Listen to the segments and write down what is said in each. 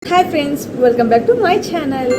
Hi friends, welcome back to my channel.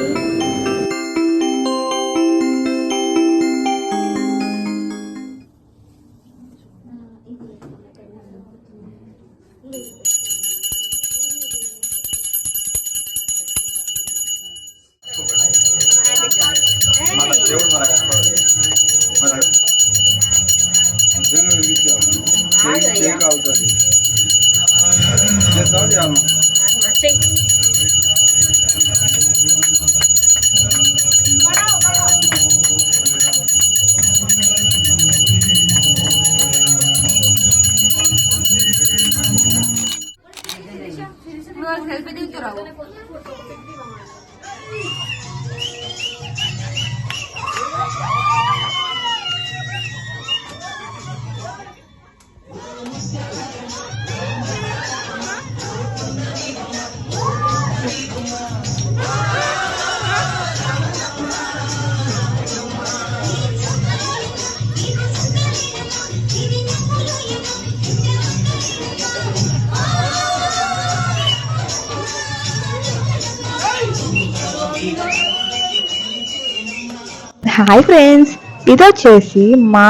Hi friends, ఇది వచ్చేసి మా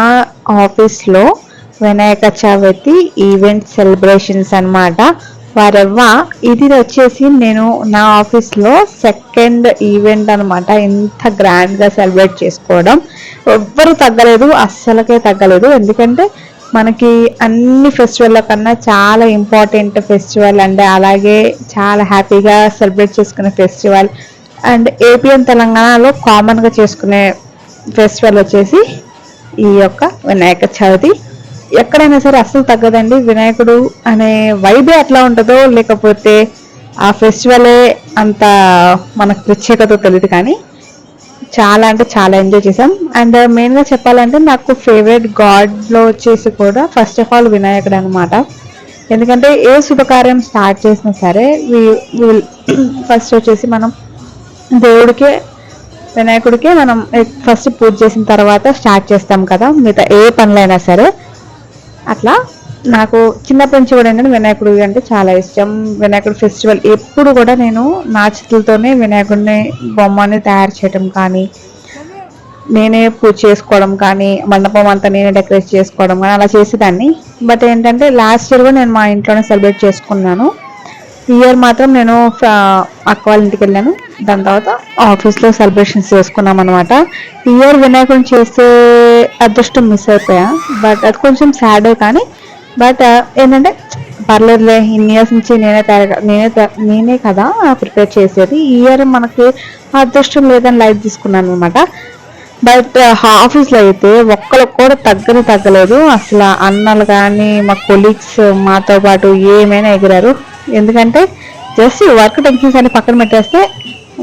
ఆఫీస్లో వినాయక చవితి ఈవెంట్ సెలబ్రేషన్స్ అనమాట. వారెవ్వ ఇది వచ్చేసి నేను నా ఆఫీస్లో సెకండ్ ఈవెంట్ అనమాట. ఇంత గ్రాండ్గా సెలబ్రేట్ చేసుకోవడం ఎవ్వరు తగ్గలేదు, అస్సలకే తగ్గలేదు. ఎందుకంటే మనకి అన్ని ఫెస్టివల్ల కన్నా చాలా ఇంపార్టెంట్ ఫెస్టివల్ అండ్ అలాగే చాలా హ్యాపీగా సెలబ్రేట్ చేసుకునే ఫెస్టివల్ అండ్ ఏపీ అండ్ తెలంగాణలో కామన్గా చేసుకునే ఫెస్టివల్ వచ్చేసి ఈ యొక్క వినాయక చవితి. ఎక్కడైనా సరే అస్సలు తగ్గదండి. వినాయకుడు అనే వైబే అట్లా ఉంటుందో లేకపోతే ఆ ఫెస్టివలే అంత మనకు ప్రత్యేకత తెలియదు, కానీ చాలా అంటే చాలా ఎంజాయ్ చేసాం. అండ్ మెయిన్గా చెప్పాలంటే నాకు ఫేవరెట్ గాడ్లో వచ్చేసి కూడా ఫస్ట్ ఆఫ్ ఆల్ వినాయకుడు అనమాట. ఎందుకంటే ఏ శుభకార్యం స్టార్ట్ చేసినా సరే ఫస్ట్ వచ్చేసి మనం దేవుడికే వినాయకుడికే మనం ఫస్ట్ పూజ చేసిన తర్వాత స్టార్ట్ చేస్తాం కదా మిగతా ఏ పనులైనా సరే. అట్లా నాకు చిన్నప్పటి నుంచి కూడా ఏంటంటే వినాయకుడు అంటే చాలా ఇష్టం. వినాయకుడు ఫెస్టివల్ ఎప్పుడు కూడా నేను నా చేతులతోనే వినాయకుడిని బొమ్మని తయారు చేయడం కానీ, నేనే పూజ చేసుకోవడం కానీ, మండపం అంతా నేనే డెకరేట్ చేసుకోవడం కానీ అలా చేసేదాన్ని. బట్ ఏంటంటే లాస్ట్ ఇయర్ కూడా నేను మా ఇంట్లోనే సెలబ్రేట్ చేసుకున్నాను. ఈ ఇయర్ మాత్రం నేను అక్క వాళ్ళ ఇంటికి వెళ్ళాను. దాని తర్వాత ఆఫీస్లో సెలబ్రేషన్స్ చేసుకున్నాం అనమాట. ఈ ఇయర్ వినాయకుడిని చేసే అదృష్టం మిస్ అయిపోయా. బట్ అది కొంచెం సాడే, కానీ బట్ ఏంటంటే పర్లేదులే, ఇన్ని ఇయర్స్ నుంచి నేనే కదా ప్రిపేర్ చేసేది. ఈ ఇయర్ మనకి అదృష్టం లేదని లైట్ తీసుకున్నాను అనమాట. బట్ ఆఫీస్లో అయితే ఒక్కరికి కూడా తగ్గలేదు. అసలు అన్నలు కానీ మా కొలీగ్స్ మాతో పాటు ఏమైనా ఎగిరారు. ఎందుకంటే జస్ట్ వర్క్ టెన్షన్స్ అని పక్కన పెట్టేస్తే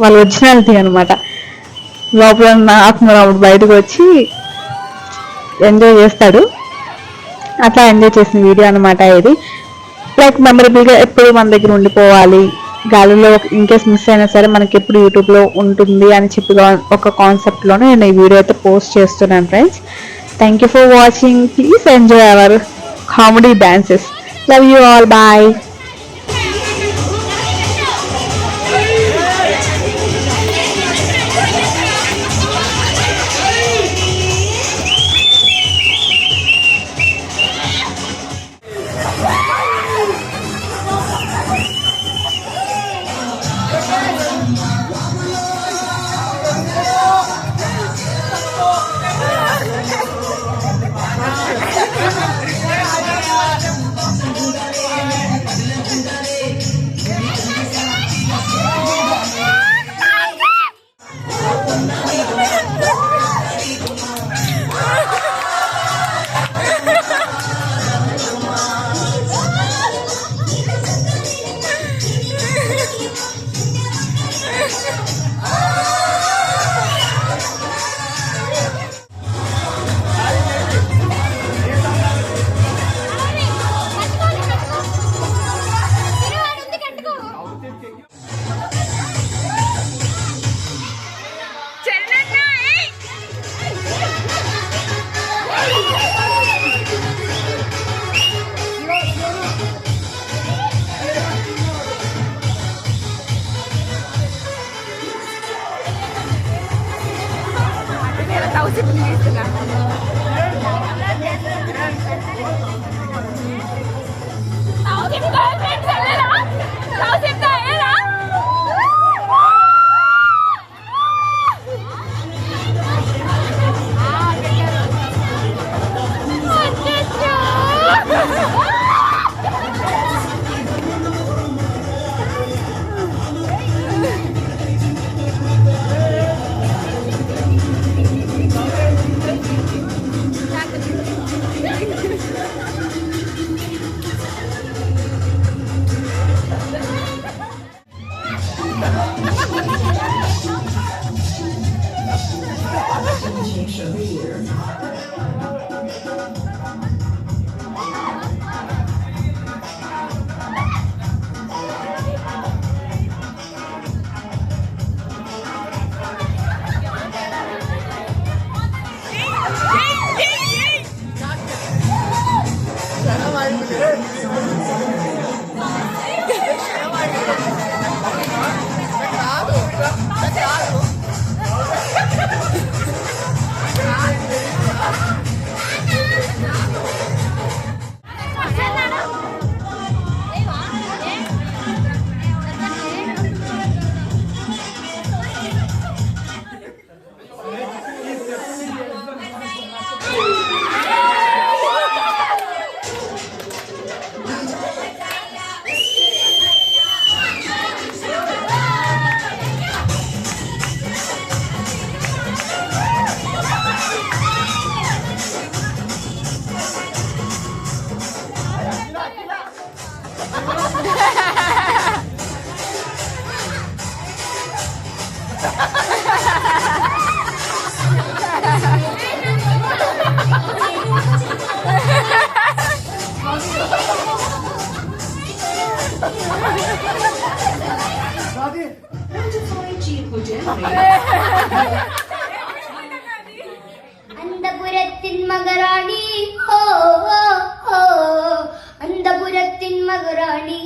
వాళ్ళ ఒరిజినాలిటీ అనమాట. లోపల ఆత్మరాముడు బయటకు వచ్చి ఎంజాయ్ చేస్తాడు. అట్లా ఎంజాయ్ చేసిన వీడియో అనమాట ఇది. లైక్ మెమరబుల్గా ఎప్పుడు మన దగ్గర ఉండిపోవాలి, గాలిలో ఇన్కేస్ మిస్ అయినా సరే మనకి ఎప్పుడు యూట్యూబ్లో ఉంటుంది అని చెప్పి ఒక కాన్సెప్ట్లోనే నేను ఈ వీడియో అయితే పోస్ట్ చేస్తున్నాను friends. Thank you for watching. Please enjoy our comedy dances. Love you all. Bye. അന്തപുരത്തിൻ മകറാണി ഹോ ഹോ ഹോ അന്തപുരത്തിൻ മകറാണി